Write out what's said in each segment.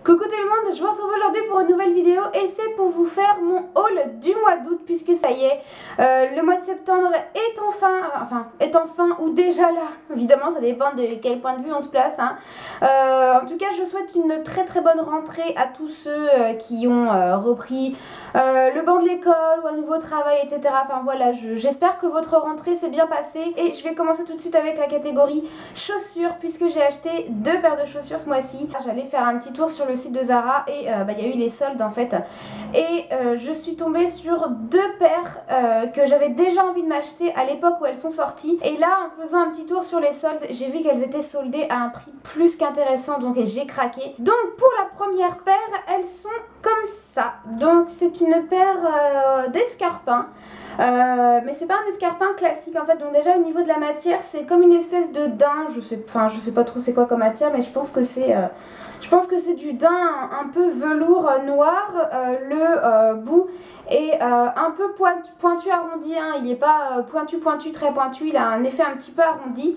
Coucou tout le monde, je vous retrouve aujourd'hui pour une nouvelle vidéo et c'est pour vous faire mon haul du mois d'août puisque ça y est, le mois de septembre est enfin ou déjà là, évidemment ça dépend de quel point de vue on se place. En tout cas je souhaite une très bonne rentrée à tous ceux qui ont repris le banc de l'école ou un nouveau travail, etc. Enfin voilà, j'espère que votre rentrée s'est bien passée et je vais commencer tout de suite avec la catégorie chaussures puisque j'ai acheté 2 paires de chaussures ce mois-ci. J'allais faire un petit tour sur le site de Zara et il y a eu les soldes en fait et je suis tombée sur 2 paires que j'avais déjà envie de m'acheter à l'époque où elles sont sorties et là en faisant un petit tour sur les soldes j'ai vu qu'elles étaient soldées à un prix plus qu'intéressant, donc j'ai craqué. Donc pour la première paire elles sont comme ça, donc c'est une paire d'escarpins. Mais c'est pas un escarpin classique en fait, donc déjà au niveau de la matière c'est comme une espèce de daim, je sais pas trop c'est quoi comme matière, mais je pense que c'est du daim un peu velours noir. Le bout est un peu pointu arrondi, il n'est pas pointu très pointu, il a un effet un petit peu arrondi.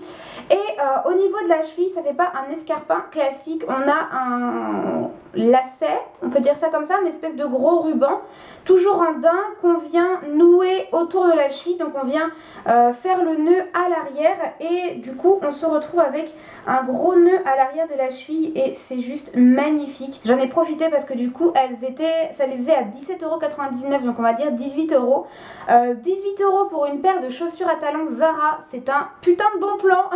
Et au niveau de la cheville ça fait pas un escarpin classique, on a un lacet, on peut dire ça comme ça, une espèce de gros ruban, toujours en daim qu'on vient nouer autour de la cheville, donc on vient faire le nœud à l'arrière et du coup on se retrouve avec un gros nœud à l'arrière de la cheville et c'est juste magnifique. J'en ai profité parce que du coup ça les faisait à 17,99 €, donc on va dire 18 €. 18 € pour une paire de chaussures à talons Zara, c'est un putain de bon plan.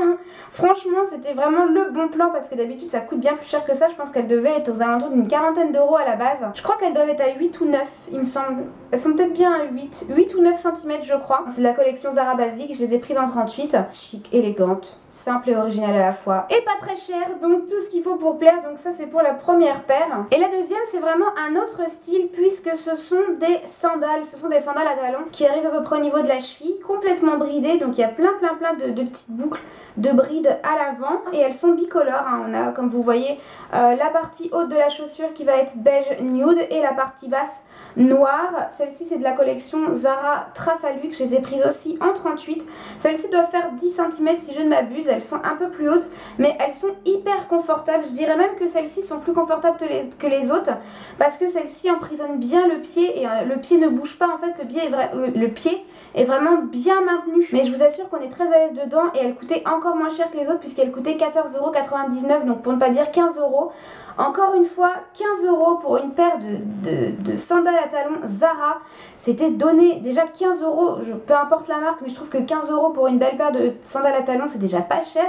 Franchement c'était vraiment le bon plan parce que d'habitude ça coûte bien plus cher que ça. Je pense qu'elles devaient être aux alentours d'une quarantaine d'euros à la base. Je crois qu'elles doivent être à 8 ou 9 il me semble. Elles sont peut-être bien à 8 ou 9 cm je crois. C'est de la collection Zara basique, je les ai prises en 38. Chic, élégante, simple et originale à la fois. Et pas très cher, donc tout ce qu'il faut pour plaire. Donc ça c'est pour la première paire. Et la deuxième c'est vraiment un autre style puisque ce sont des sandales. Ce sont des sandales à talons qui arrivent à peu près au niveau de la cheville, complètement bridées. Donc il y a plein de petites boucles de brides à l'avant et elles sont bicolores. On a comme vous voyez la partie haute de la chaussure qui va être beige nude et la partie basse noire. Celle-ci c'est de la collection Zara Trafalluc, je les ai prises aussi en 38. Celles-ci doivent faire 10 cm si je ne m'abuse, elles sont un peu plus hautes mais elles sont hyper confortables. Je dirais même que celles-ci sont plus confortables que les autres parce que celles-ci emprisonnent bien le pied et le pied ne bouge pas en fait, le pied est vraiment bien maintenu. Mais je vous assure qu'on est très à l'aise dedans et elles coûtaient encore moins cher que les autres puisqu'elles coûtaient 14,99 €, donc pour ne pas dire 15 €. Encore une fois 15 € pour une paire de sandales à talons Zara, c'était donné. Déjà 15 €, peu importe la marque, mais je trouve que 15 € pour une belle paire de sandales à talons c'est déjà pas cher.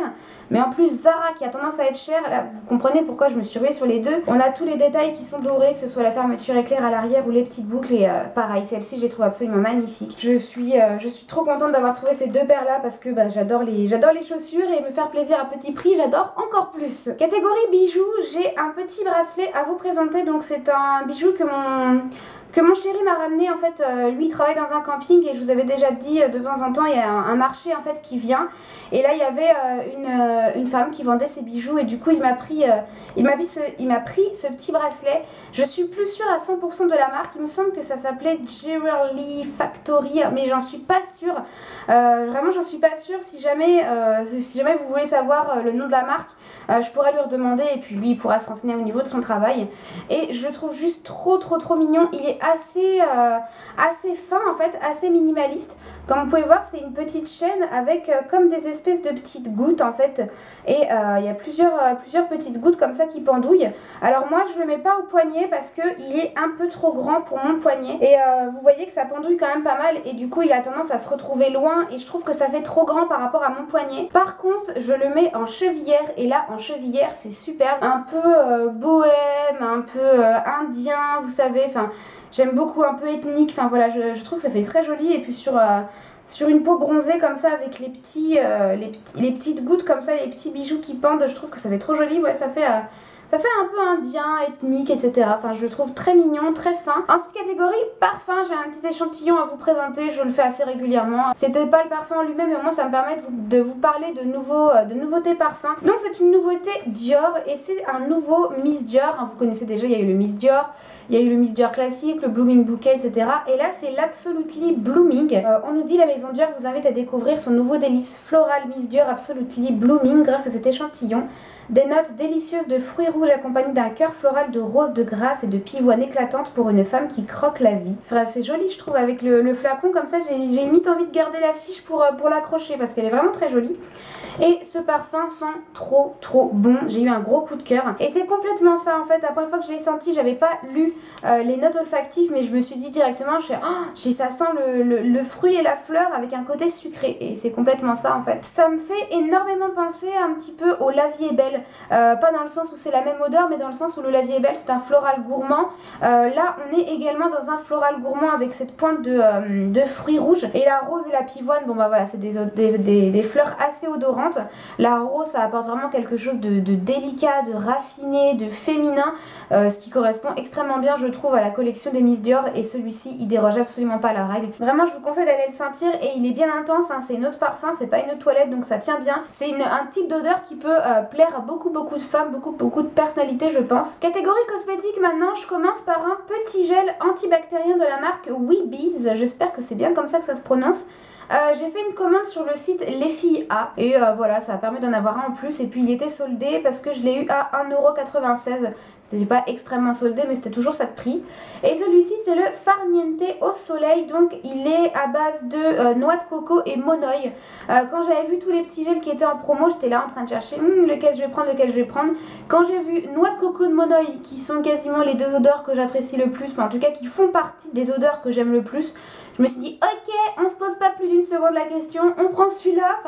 Mais en plus Zara qui a tendance à être cher, là vous comprenez pourquoi je me suis ruée sur les deux. On a tous les détails qui sont dorés, que ce soit la fermeture éclair à l'arrière ou les petites boucles et pareil, celle-ci je les trouve absolument magnifiques. Je suis trop contente d'avoir trouvé ces 2 paires là parce que j'adore les chaussures et me faire plaisir à petit prix j'adore encore plus. Catégorie bijoux, j'ai un petit bracelet à vous présenter. Donc c'est un bijou que mon chéri m'a ramené en fait. Lui il travaille dans un camping et je vous avais déjà dit de temps en temps il y a un marché en fait qui vient et là il y avait une femme qui vendait ses bijoux et du coup il m'a pris ce petit bracelet. Je suis plus sûre à 100% de la marque, il me semble que ça s'appelait Jewelry Factory mais j'en suis pas sûre. Vraiment j'en suis pas sûre. Si jamais vous voulez savoir le nom de la marque, je pourrais lui redemander et puis lui il pourra se renseigner au niveau de son travail. Et je le trouve juste trop mignon. Il est assez fin en fait, assez minimaliste. Comme vous pouvez voir c'est une petite chaîne avec comme des espèces de petites gouttes en fait. Et il y a plusieurs petites gouttes comme ça qui pendouillent. Alors moi je le mets pas au poignet parce que il est un peu trop grand pour mon poignet. Et vous voyez que ça pendouille quand même pas mal et du coup il a tendance à se retrouver loin et je trouve que ça fait trop grand par rapport à mon poignet. Par contre je le mets en chevillère et là en chevillère c'est superbe. Un peu bohème, un peu indien, vous savez, enfin j'aime beaucoup, un peu ethnique, enfin voilà, je trouve que ça fait très joli. Et puis sur une peau bronzée comme ça avec les petites gouttes comme ça, les petits bijoux qui pendent, je trouve que ça fait trop joli. Ouais, ça fait un peu indien, ethnique, etc. Enfin, je le trouve très mignon, très fin. Ensuite, catégorie parfum, j'ai un petit échantillon à vous présenter. Je le fais assez régulièrement. C'était pas le parfum en lui-même, mais au moins ça me permet de vous parler de nouveautés parfums. Donc, c'est une nouveauté Dior et c'est un nouveau Miss Dior. Vous connaissez déjà, il y a eu le Miss Dior. Il y a eu le Miss Dior classique, le Blooming Bouquet, etc. Et là, c'est l'Absolutely Blooming. On nous dit la maison Dior vous invite à découvrir son nouveau délice floral Miss Dior Absolutely Blooming grâce à cet échantillon. Des notes délicieuses de fruits rouges accompagnées d'un cœur floral de rose de grâce et de pivoine éclatante pour une femme qui croque la vie. C'est joli je trouve avec le flacon comme ça, j'ai limite envie de garder l'affiche pour l'accrocher parce qu'elle est vraiment très jolie. Et ce parfum sent trop bon, j'ai eu un gros coup de cœur. Et c'est complètement ça en fait, la première fois que je l'ai senti, j'avais pas lu les notes olfactives mais je me suis dit directement, ça sent le fruit et la fleur avec un côté sucré. Et c'est complètement ça en fait. Ça me fait énormément penser un petit peu au La Vie est Belle. Pas dans le sens où c'est la même odeur mais dans le sens où le La Vie est Belle c'est un floral gourmand. Là on est également dans un floral gourmand avec cette pointe de fruits rouges. Et la rose et la pivoine, bon bah voilà, c'est des fleurs assez odorantes. La rose ça apporte vraiment quelque chose de délicat, de raffiné, de féminin, ce qui correspond extrêmement bien je trouve à la collection des Miss Dior, et celui-ci il déroge absolument pas à la règle. Vraiment je vous conseille d'aller le sentir et il est bien intense, hein. C'est une eau de parfum, c'est pas une eau de toilette donc ça tient bien. C'est un type d'odeur qui peut plaire à beaucoup de femmes, beaucoup de personnalités je pense. Catégorie cosmétique maintenant, je commence par un petit gel antibactérien de la marque Weebies, j'espère que c'est bien comme ça que ça se prononce. J'ai fait une commande sur le site Les Filles A et voilà, ça permet d'en avoir un en plus, et puis il était soldé parce que je l'ai eu à 1,96 €. C'était pas extrêmement soldé mais c'était toujours ça de prix. Et celui-ci c'est le Farniente au soleil, donc il est à base de noix de coco et monoï. Quand j'avais vu tous les petits gels qui étaient en promo, j'étais là en train de chercher lequel je vais prendre. Quand j'ai vu noix de coco de monoï, qui sont quasiment les deux odeurs que j'apprécie le plus, enfin en tout cas qui font partie des odeurs que j'aime le plus, je me suis dit ok, on se pose pas plus d'une seconde la question, on prend celui-là,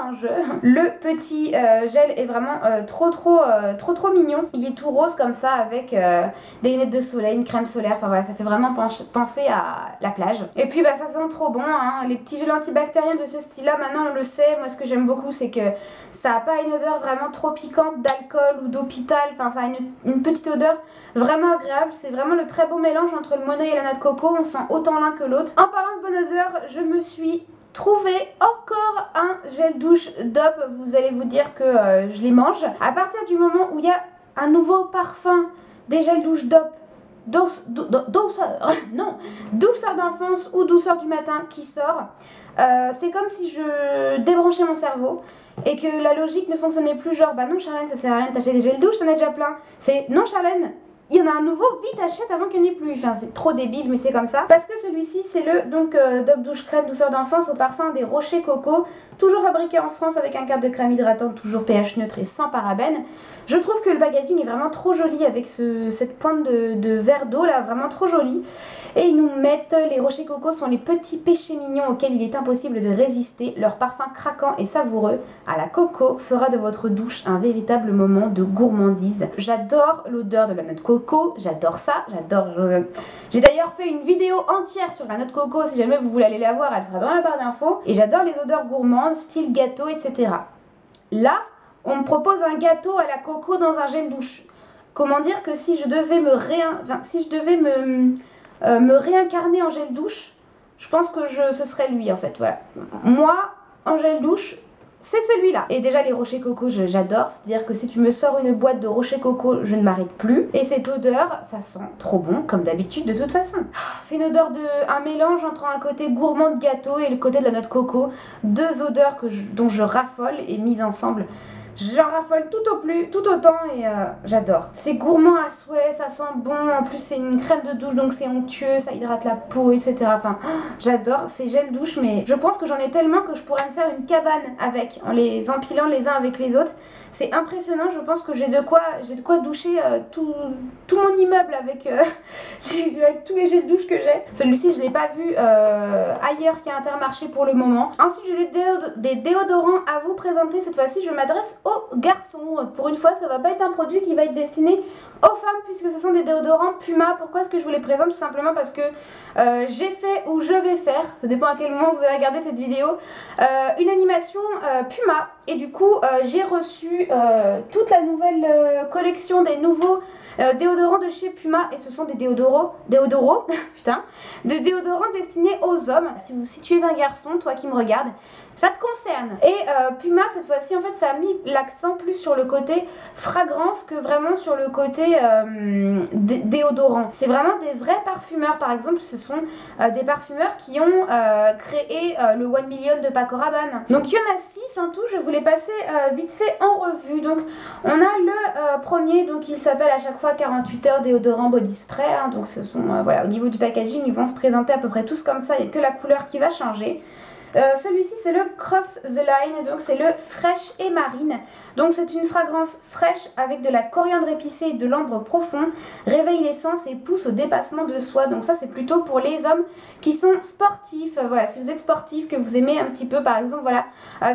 Le petit gel est vraiment trop mignon. Il est tout rose comme ça avec des lunettes de soleil, une crème solaire, enfin voilà, ça fait vraiment penser à la plage. Et puis bah ça sent trop bon, hein. Les petits gels antibactériens de ce style là, maintenant on le sait, moi ce que j'aime beaucoup c'est que ça n'a pas une odeur vraiment trop piquante d'alcool ou d'hôpital, enfin ça a une petite odeur vraiment agréable. C'est vraiment le très beau mélange entre le monoï et la noix de coco, on sent autant l'un que l'autre. En parlant de bonne odeur, je me suis trouvé encore un gel douche DOP. Vous allez vous dire que je les mange. À partir du moment où il y a un nouveau parfum des gels douche DOP, douceur d'enfance ou douceur du matin qui sort, c'est comme si je débranchais mon cerveau et que la logique ne fonctionnait plus, genre bah non Charlène, ça sert à rien de t'acheter des gels douche, t'en as déjà plein. C'est non Charlène, il y en a un nouveau, vite achète avant qu'il n'y en ait plus. Enfin c'est trop débile mais c'est comme ça. Parce que celui-ci c'est le DOP douche crème douceur d'enfance au parfum des rochers coco, toujours fabriqué en France avec un cadre de crème hydratante, toujours pH neutre et sans parabènes. Je trouve que le packaging est vraiment trop joli avec cette pointe de verre d'eau là, vraiment trop joli. Et ils nous mettent, les rochers coco sont les petits péchés mignons auxquels il est impossible de résister. Leur parfum craquant et savoureux à la coco fera de votre douche un véritable moment de gourmandise. J'adore l'odeur de la noix de coco, j'adore ça, J'ai d'ailleurs fait une vidéo entière sur la noix de coco, si jamais vous voulez aller la voir, elle sera dans la barre d'infos. Et j'adore les odeurs gourmandes, style gâteau, etc. Là, on me propose un gâteau à la coco dans un gel douche. Comment dire que si je devais me réincarner en gel douche, je pense que ce serait lui en fait, voilà. Moi, en gel douche, c'est celui-là. Et déjà les rochers coco j'adore, c'est-à-dire que si tu me sors une boîte de rochers coco, je ne m'arrête plus. Et cette odeur, ça sent trop bon, comme d'habitude de toute façon. C'est une odeur un mélange entre un côté gourmand de gâteau et le côté de la noix de coco. Deux odeurs dont je raffole et mises ensemble. J'en raffole tout autant et j'adore. C'est gourmand à souhait, ça sent bon, en plus c'est une crème de douche donc c'est onctueux, ça hydrate la peau, etc. Enfin, j'adore ces gels douche, mais je pense que j'en ai tellement que je pourrais me faire une cabane avec, en les empilant les uns avec les autres. C'est impressionnant, je pense que j'ai de quoi doucher tout mon immeuble avec tous les gels douche que j'ai. Celui-ci je ne l'ai pas vu ailleurs qu'à Intermarché pour le moment. Ensuite j'ai des déodorants à vous présenter. Cette fois-ci je m'adresse aux garçons. Pour une fois ça va pas être un produit qui va être destiné aux femmes puisque ce sont des déodorants Puma. Pourquoi est-ce que je vous les présente? Tout simplement parce que j'ai fait ou je vais faire, ça dépend à quel moment vous allez regarder cette vidéo, une animation Puma. Et du coup j'ai reçu toute la nouvelle collection des nouveaux déodorants de chez Puma. Et ce sont des déodorants putain, des déodorants destinés aux hommes. Si tu es un garçon, toi qui me regardes, ça te concerne. Et Puma cette fois-ci en fait ça a mis l'accent plus sur le côté fragrance que vraiment sur le côté déodorant. C'est vraiment des vrais parfumeurs, par exemple ce sont des parfumeurs qui ont créé le 1 million de Paco Rabanne. Donc il y en a 6 en tout, je vous les passer vite fait en revue. Donc on a le premier, donc il s'appelle à chaque fois 48 heures déodorant body spray, hein, donc ce sont voilà, au niveau du packaging ils vont se présenter à peu près tous comme ça, il n'y a que la couleur qui va changer. Celui-ci c'est le Cross the Line, donc c'est le fraîche et marine. Donc c'est une fragrance fraîche avec de la coriandre épicée et de l'ambre profond, réveille l'essence et pousse au dépassement de soi. Donc ça c'est plutôt pour les hommes qui sont sportifs. Voilà, si vous êtes sportif, que vous aimez un petit peu par exemple, voilà,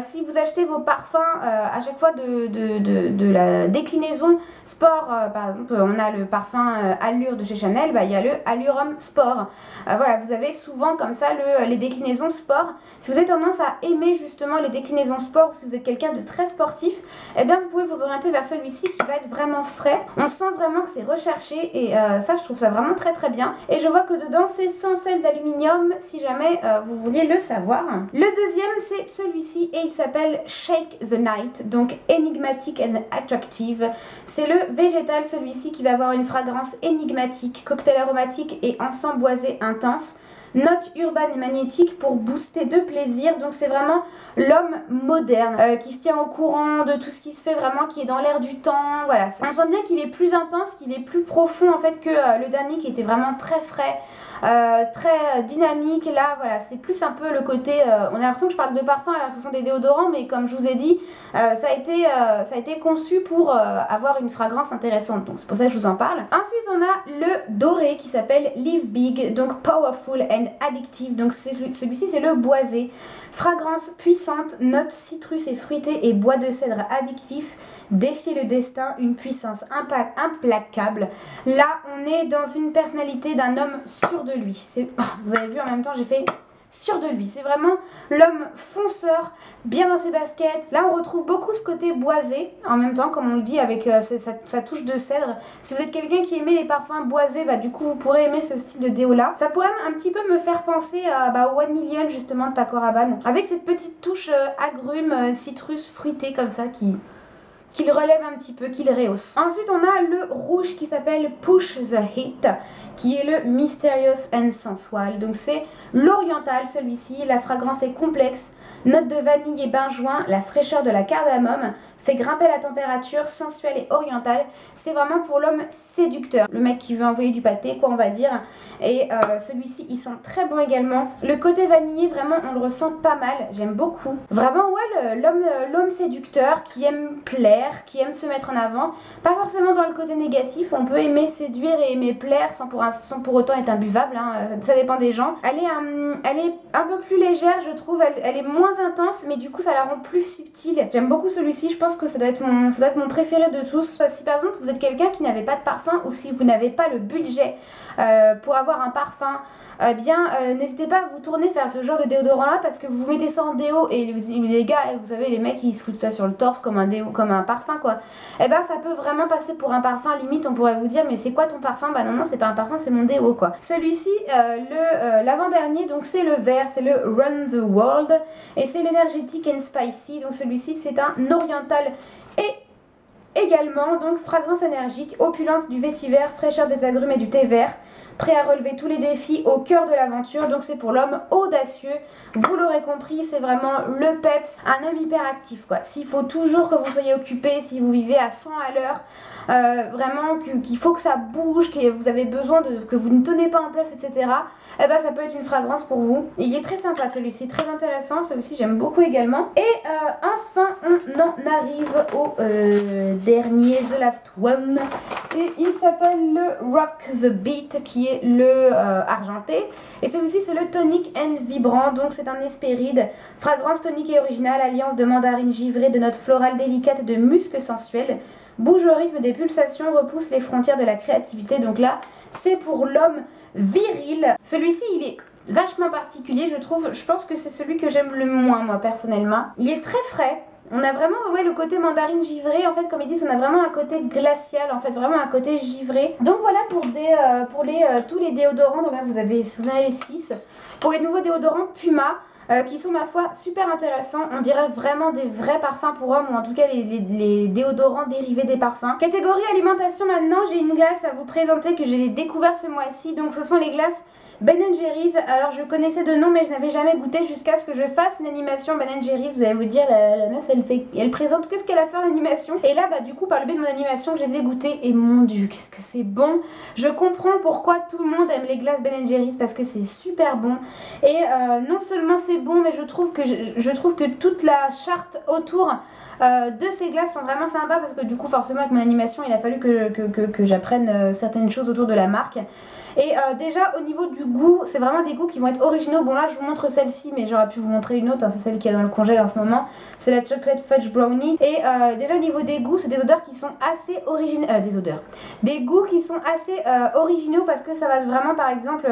si vous achetez vos parfums à chaque fois de la déclinaison sport, par exemple on a le parfum Allure de chez Chanel, bah, il y a le Allure Homme Sport. Voilà, vous avez souvent comme ça les déclinaisons sport. Si vous avez tendance à aimer justement les déclinaisons sport, ou si vous êtes quelqu'un de très sportif, eh bien vous pouvez vous orienter vers celui-ci qui va être vraiment frais. On sent vraiment que c'est recherché et ça je trouve ça vraiment très très bien. Et je vois que dedans c'est sans sel d'aluminium si jamais vous vouliez le savoir. Le deuxième c'est celui-ci et il s'appelle Shake the Night, donc énigmatique and attractive. C'est le végétal celui-ci qui va avoir une fragrance énigmatique, cocktail aromatique et encens boisé intense. Note urbaine et magnétique pour booster de plaisir. Donc c'est vraiment l'homme moderne qui se tient au courant de tout ce qui se fait vraiment, qui est dans l'air du temps. Voilà, on sent bien qu'il est plus intense, qu'il est plus profond en fait que le dernier qui était vraiment très frais, très dynamique. Là voilà, c'est plus un peu le côté on a l'impression que je parle de parfum alors que ce sont des déodorants, mais comme je vous ai dit ça a été conçu pour avoir une fragrance intéressante, donc c'est pour ça que je vous en parle. Ensuite on a le doré qui s'appelle Live Big, donc Powerful and Addictive. Donc celui-ci c'est le boisé, fragrance puissante, notes citrus et fruitées et bois de cèdre addictif, défier le destin, une puissance implacable. Là on est dans une personnalité d'un homme sûr de lui. Vous avez vu en même temps j'ai fait sûr de lui, c'est vraiment l'homme fonceur, bien dans ses baskets. Là on retrouve beaucoup ce côté boisé en même temps, comme on le dit, avec sa touche de cèdre. Si vous êtes quelqu'un qui aimait les parfums boisés, bah du coup vous pourrez aimer ce style de déo là. Ça pourrait un petit peu me faire penser au 1 million justement de Paco Rabanne, avec cette petite touche agrumes, citrus, fruité comme ça qui le relève un petit peu, qui le rehausse. Ensuite on a le rouge qui s'appelle Push the Heat, qui est le Mysterious and Sensual. Donc c'est l'oriental celui-ci, la fragrance est complexe, note de vanille et benjoin, la fraîcheur de la cardamome, fait grimper la température, sensuelle et orientale. C'est vraiment pour l'homme séducteur, le mec qui veut envoyer du pâté quoi on va dire. Et celui-ci il sent très bon également. Le côté vanillé vraiment on le ressent pas mal, j'aime beaucoup. Vraiment ouais, l'homme séducteur qui aime plaire, qui aime se mettre en avant. Pas forcément dans le côté négatif, on peut aimer séduire et aimer plaire sans pour autant être imbuvable, hein. Ça dépend des gens. Elle est un peu plus légère je trouve, elle est moins intense mais du coup ça la rend plus subtile. J'aime beaucoup celui-ci, je pense que ça doit être mon préféré de tous. Si par exemple vous êtes quelqu'un qui n'avait pas de parfum ou si vous n'avez pas le budget pour avoir un parfum, n'hésitez pas à vous tourner vers ce genre de déodorant là, parce que vous mettez ça en déo et les gars, vous savez les mecs ils se foutent ça sur le torse comme un déo, comme un parfum quoi. Et ben ça peut vraiment passer pour un parfum, limite on pourrait vous dire mais c'est quoi ton parfum? Bah non c'est pas un parfum, c'est mon déo quoi. Celui-ci l'avant-dernier donc c'est le vert, c'est le Run the World et c'est l'énergétique and spicy. Donc celui-ci c'est un oriental et également donc fragrance énergique, opulence du vétiver, fraîcheur des agrumes et du thé vert, prêt à relever tous les défis au cœur de l'aventure. Donc c'est pour l'homme audacieux, vous l'aurez compris, c'est vraiment le peps, un homme hyperactif quoi. S'il faut toujours que vous soyez occupé, si vous vivez à 100 à l'heure, vraiment qu'il faut que ça bouge, que vous avez besoin que vous ne tenez pas en place, etc. Eh ben ça peut être une fragrance pour vous. Et il est très sympa celui-ci, très intéressant, celui-ci j'aime beaucoup également. Et enfin on en arrive au dernier, the last one, et il s'appelle le Rock the Beat qui est le argenté, et celui-ci c'est le Tonic and Vibrant. Donc c'est un hespéride, fragrance tonique et originale, alliance de mandarine givrée, de notes florales délicates et de musc sensuel, bouge au rythme des pulsations, repousse les frontières de la créativité. Donc là c'est pour l'homme viril. Celui-ci il est vachement particulier je trouve, je pense que c'est celui que j'aime le moins moi personnellement. Il est très frais, on a vraiment le côté mandarine givrée en fait, comme ils disent, on a vraiment un côté glacial en fait, vraiment un côté givré. Donc voilà pour tous les déodorants. Donc là vous en avez 6. Pour les nouveaux déodorants Puma, qui sont ma foi super intéressants. On dirait vraiment des vrais parfums pour hommes, ou en tout cas les déodorants dérivés des parfums. Catégorie alimentation maintenant, j'ai une glace à vous présenter que j'ai découvert ce mois-ci. Donc ce sont les glaces Ben Jerry's. Alors je connaissais de nom mais je n'avais jamais goûté jusqu'à ce que je fasse une animation Ben Jerry's. Vous allez vous dire, la meuf elle présente que ce qu'elle a fait en animation. Et là bah du coup par le biais de mon animation je les ai goûtés et mon dieu qu'est-ce que c'est bon. Je comprends pourquoi tout le monde aime les glaces Ben Jerry's parce que c'est super bon. Et non seulement c'est bon mais je trouve que toute la charte autour de ces glaces sont vraiment sympas parce que du coup forcément avec mon animation il a fallu que j'apprenne certaines choses autour de la marque. Et déjà au niveau du goût, c'est vraiment des goûts qui vont être originaux. Bon là je vous montre celle-ci mais j'aurais pu vous montrer une autre, hein, c'est celle qui est dans le congèle en ce moment. C'est la Chocolate Fudge Brownie. Et déjà au niveau des goûts, c'est des odeurs qui sont assez originaux. Des goûts qui sont assez originaux parce que ça va vraiment par exemple...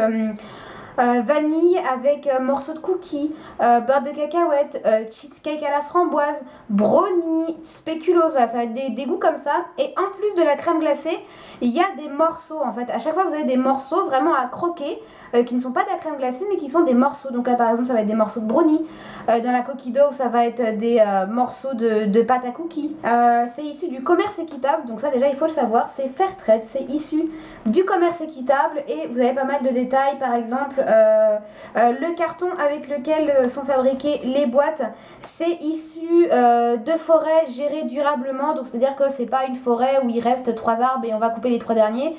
vanille avec morceaux de cookies, beurre de cacahuète, cheesecake à la framboise, brownie, spéculoos, voilà, ça va être des goûts comme ça. Et en plus de la crème glacée, il y a des morceaux en fait. À chaque fois vous avez des morceaux vraiment à croquer qui ne sont pas de la crème glacée mais qui sont des morceaux. Donc là par exemple ça va être des morceaux de brownie. Dans la cookie dough ça va être des morceaux de pâte à cookies. C'est issu du commerce équitable, donc ça déjà il faut le savoir, c'est Fairtrade, c'est issu du commerce équitable. Et vous avez pas mal de détails, par exemple le carton avec lequel sont fabriquées les boîtes, c'est issu de forêts gérées durablement. Donc c'est à dire que c'est pas une forêt où il reste 3 arbres et on va couper les 3 derniers.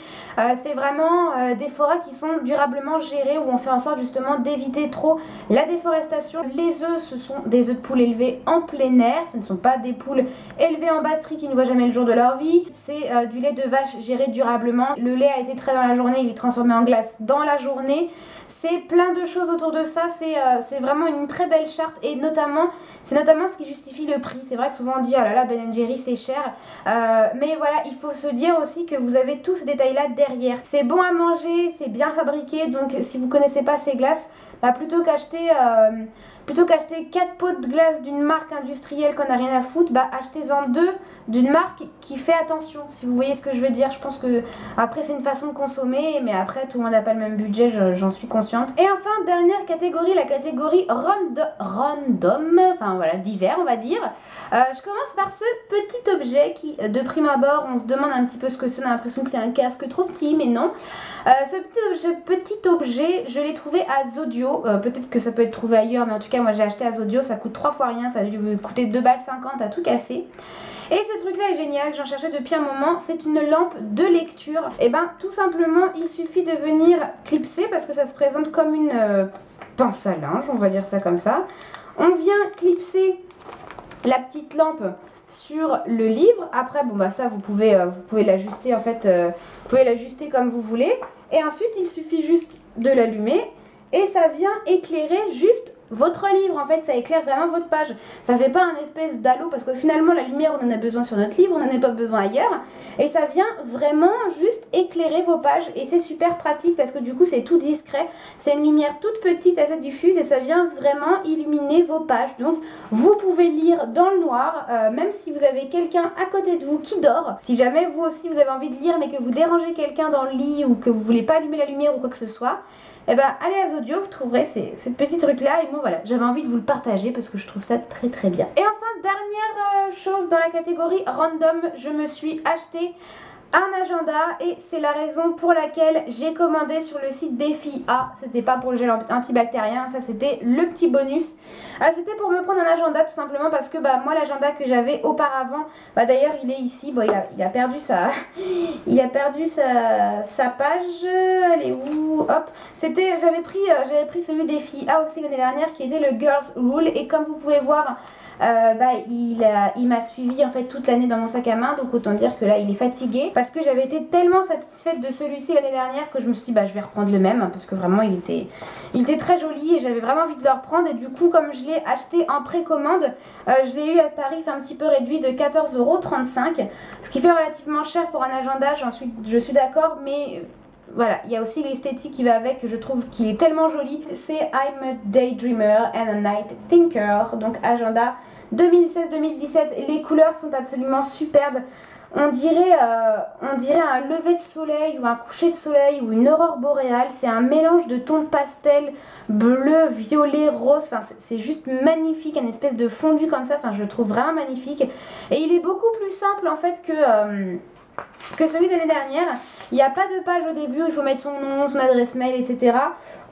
C'est vraiment des forêts qui sont durablement gérées, où on fait en sorte justement d'éviter trop la déforestation. Les œufs, ce sont des œufs de poules élevés en plein air, ce ne sont pas des poules élevées en batterie qui ne voient jamais le jour de leur vie. C'est du lait de vache géré durablement. Le lait a été trait dans la journée, il est transformé en glace dans la journée. C'est plein de choses autour de ça, c'est vraiment une très belle charte. Et c'est notamment ce qui justifie le prix. C'est vrai que souvent on dit oh là là Ben Jerry's c'est cher, mais voilà, il faut se dire aussi que vous avez tous ces détails là derrière. C'est bon à manger, c'est bien fabriqué, donc si vous connaissez pas ces glaces, bah plutôt qu'acheter 4 pots de glace d'une marque industrielle qu'on n'a rien à foutre, bah achetez-en 2 d'une marque qui fait attention, si vous voyez ce que je veux dire. Je pense que après c'est une façon de consommer, mais après tout le monde n'a pas le même budget, j'en suis consciente. Et enfin dernière catégorie, la catégorie random, enfin voilà, divers on va dire. Je commence par ce petit objet qui de prime abord on se demande un petit peu ce que c'est, on a l'impression que c'est un casque trop petit, mais non. Ce petit objet, je l'ai trouvé à Zodio, peut-être que ça peut être trouvé ailleurs, mais en tout cas moi j'ai acheté à Zodio, ça coûte 3 fois rien, ça a dû me coûter 2,50 balles à tout casser. Et ce truc là est génial, j'en cherchais depuis un moment, c'est une lampe de lecture. Et ben tout simplement il suffit de venir clipser, parce que ça se présente comme une pince à linge, on va dire ça comme ça. On vient clipser la petite lampe sur le livre. Après bon bah ça vous pouvez l'ajuster en fait, vous pouvez l'ajuster comme vous voulez. Et ensuite il suffit juste de l'allumer et ça vient éclairer juste votre livre. En fait ça éclaire vraiment votre page, ça fait pas un espèce d'halo, parce que finalement la lumière on en a besoin sur notre livre, on n'en a pas besoin ailleurs, et ça vient vraiment juste éclairer vos pages. Et c'est super pratique parce que du coup c'est tout discret, c'est une lumière toute petite assez diffuse et ça vient vraiment illuminer vos pages. Donc vous pouvez lire dans le noir, même si vous avez quelqu'un à côté de vous qui dort. Si jamais vous aussi vous avez envie de lire mais que vous dérangez quelqu'un dans le lit, ou que vous voulez pas allumer la lumière ou quoi que ce soit, et ben allez à Zodio, vous trouverez ces petits trucs là. Et moi voilà, j'avais envie de vous le partager parce que je trouve ça très très bien. Et enfin dernière chose dans la catégorie random, je me suis acheté un agenda, et c'est la raison pour laquelle j'ai commandé sur le site Défi A. C'était pas pour le gel antibactérien, ça c'était le petit bonus. C'était pour me prendre un agenda tout simplement parce que bah moi l'agenda que j'avais auparavant, bah d'ailleurs il est ici, bon il a perdu sa page, elle est où, hop, j'avais pris celui Défi A aussi l'année dernière qui était le Girls Rule, et comme vous pouvez voir il m'a suivi en fait toute l'année dans mon sac à main, donc autant dire que là il est fatigué, parce que j'avais été tellement satisfaite de celui-ci l'année dernière que je me suis dit bah je vais reprendre le même, hein, parce que vraiment il était très joli et j'avais vraiment envie de le reprendre. Et du coup comme je l'ai acheté en précommande, je l'ai eu à tarif un petit peu réduit de 14,35 €, ce qui fait relativement cher pour un agenda, je suis d'accord, mais voilà, il y a aussi l'esthétique qui va avec, je trouve qu'il est tellement joli. C'est I'm a Daydreamer and a Night Thinker, donc agenda 2016-2017. Les couleurs sont absolument superbes. On dirait un lever de soleil ou un coucher de soleil ou une aurore boréale. C'est un mélange de tons pastel, bleu, violet, rose. Enfin, c'est juste magnifique, une espèce de fondu comme ça. Enfin, je le trouve vraiment magnifique. Et il est beaucoup plus simple en fait que celui de l'année dernière. Il n'y a pas de page au début, il faut mettre son nom, son adresse mail, etc.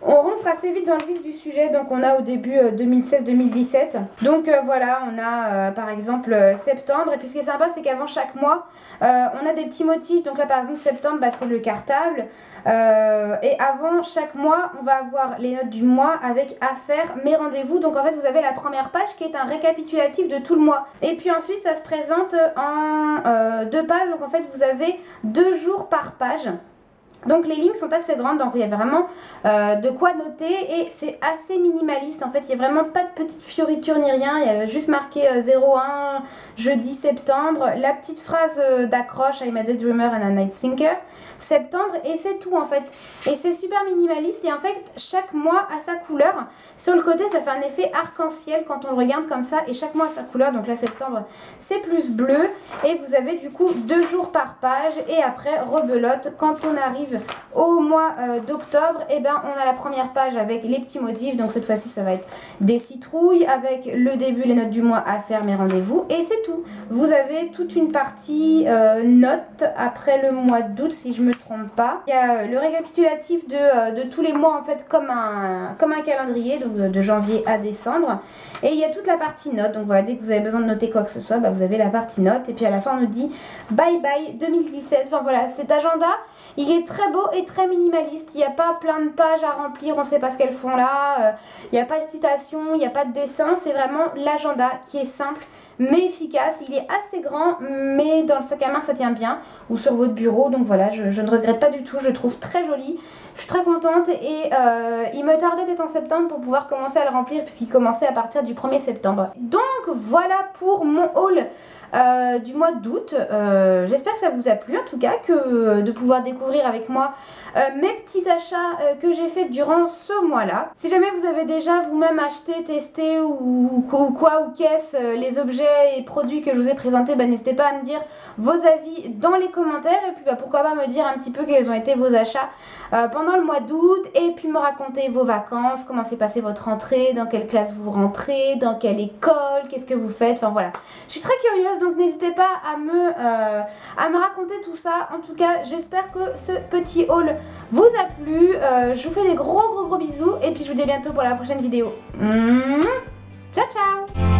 On rentre assez vite dans le vif du sujet, donc on a au début 2016-2017. Donc voilà, on a par exemple septembre. Et puis ce qui est sympa, c'est qu'avant chaque mois, on a des petits motifs. Donc là par exemple septembre, bah, c'est le cartable. Et avant chaque mois, on va avoir les notes du mois avec affaires, mes rendez-vous. Donc en fait, vous avez la première page qui est un récapitulatif de tout le mois. Et puis ensuite, ça se présente en 2 pages. Donc en fait, vous avez 2 jours par page. Donc les lignes sont assez grandes, donc il y a vraiment de quoi noter et c'est assez minimaliste. En fait, il n'y a vraiment pas de petites fioritures ni rien. Il y a juste marqué 01 jeudi septembre, la petite phrase d'accroche I'm a daydreamer and a night thinker, septembre, et c'est tout en fait. Et c'est super minimaliste et en fait chaque mois a sa couleur. Sur le côté, ça fait un effet arc-en-ciel quand on le regarde comme ça, et chaque mois a sa couleur. Donc là septembre c'est plus bleu et vous avez du coup 2 jours par page. Et après rebelote, quand on arrive au mois d'octobre, et ben on a la première page avec les petits motifs. Donc cette fois-ci ça va être des citrouilles avec le début, les notes du mois, à faire, mes rendez-vous, et c'est tout. Vous avez toute une partie notes après le mois d'août si je me trompe pas. Il y a le récapitulatif de tous les mois en fait comme un calendrier, donc de janvier à décembre. Et il y a toute la partie notes. Donc voilà, dès que vous avez besoin de noter quoi que ce soit, bah, vous avez la partie notes. Et puis à la fin on nous dit bye bye 2017. Enfin voilà, cet agenda il est très beau et très minimaliste. Il n'y a pas plein de pages à remplir, on ne sait pas ce qu'elles font là. Il n'y a pas de citation, il n'y a pas de dessin. C'est vraiment l'agenda qui est simple mais efficace. Il est assez grand, mais dans le sac à main ça tient bien, ou sur votre bureau. Donc voilà, je ne regrette pas du tout, je le trouve très joli. Je suis très contente et il me tardait d'être en septembre pour pouvoir commencer à le remplir puisqu'il commençait à partir du 1er septembre. Donc voilà pour mon haul du mois d'août. J'espère que ça vous a plu en tout cas, que de pouvoir découvrir avec moi mes petits achats que j'ai fait durant ce mois-là. Si jamais vous avez déjà vous-même acheté, testé ou qu'est-ce les objets et produits que je vous ai présentés, bah, n'hésitez pas à me dire vos avis dans les commentaires et puis bah, pourquoi pas me dire un petit peu quels ont été vos achats pendant le mois d'août, et puis me raconter vos vacances, comment s'est passée votre rentrée, dans quelle classe vous rentrez, dans quelle école, qu'est-ce que vous faites, enfin voilà. Je suis très curieuse, donc n'hésitez pas à me raconter tout ça. En tout cas, j'espère que ce petit haul vous a plu. Je vous fais des gros bisous et puis je vous dis à bientôt pour la prochaine vidéo. Ciao ciao.